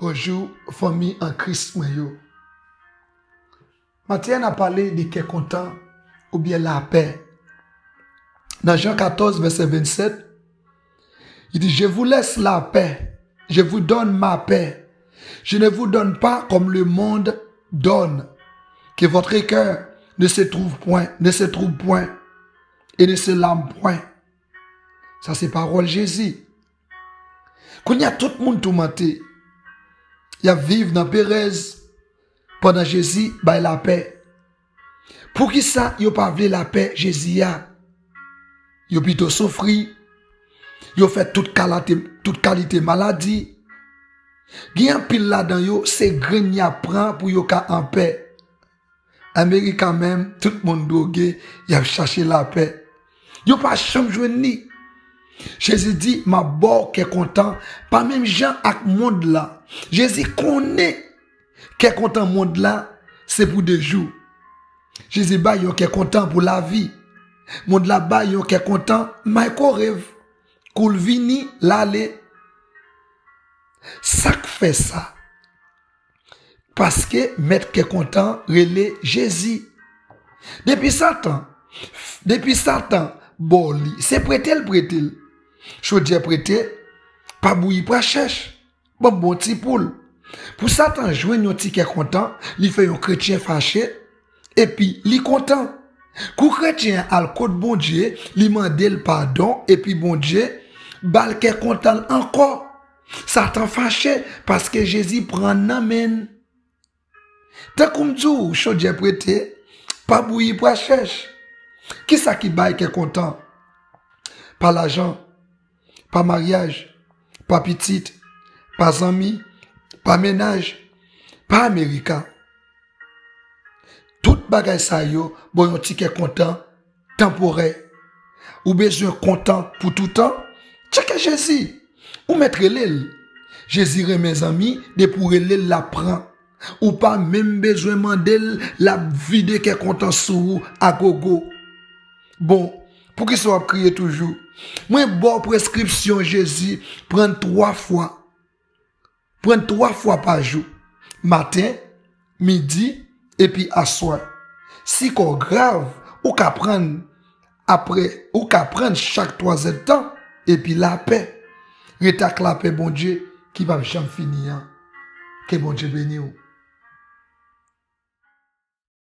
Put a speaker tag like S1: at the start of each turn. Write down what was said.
S1: Bonjour, famille en Christ. Matthieu a parlé de qui est content ou bien la paix. Dans Jean 14, verset 27, il dit, je vous laisse la paix, je vous donne ma paix. Je ne vous donne pas comme le monde donne, que votre cœur ne se trouve point et ne se lame point. Ça c'est parole Jésus. Quand il y a tout le monde tourmenté, il y a vivre dans Pérez pendant Jésus, bah la paix. Pour qui ça, il n'y a pas voulu la paix, Jésus a. Il a plutôt souffert. Il a fait toute qualité maladie. Il y a un pile là-dedans, c'est grain qui prend pour qu'il en paix. Américain même, tout le monde dogué, il a cherché la paix. Il n'y a pas chambre journée. Jésus dit, ma bord qui est content, pas même gens avec le monde là. Jésus connaît qui est content monde là, c'est pour des jours. Jésus bah yo qui est content pour la vie. Monde là bas yo qui est content, Michael rêve. Koul vini l'aller. Ça fait ça. Parce que maître qui est content, relais Jésus. Depuis Satan, boli, c'est prêter. Chaudier prêter, pas bouilli pas cherche. Bon petit poule. Pour Satan jouer un petit qui est content, il fait un chrétien fâché et puis il est content. Quand chrétien a le code bon Dieu, il demande le pardon et puis bon Dieu, bal qui est content encore. Satan fâché parce que Jésus prend n'amène. Tant comme dit, chaudier prêter, pas bouilli pas cherche. Qui ça qui baille qui est content? Pas l'argent, pas mariage, pas petite, pas ami, pas ménage, pas américain. Tout bagay sa yo, bon yon ti qui est content, temporaire. Ou besoin content pour tout temps, tchèque Jésus. Ou mettre l'île. Jésus mes amis, de pour l'île la prend. Ou pas même besoin mandel la vide qui est content sous à gogo. Bon, pour qu'il soit crié toujours. Moi, bon prescription Jésus, prendre 3 fois. Prendre 3 fois par jour. Matin, midi, et puis à soir. Si c'est grave, ou qu'à prendre après, ou qu'à prendre chaque 3 heures de temps, et puis la paix. Rétac la paix, bon Dieu, qui va jamais finir. Que bon Dieu bénisse.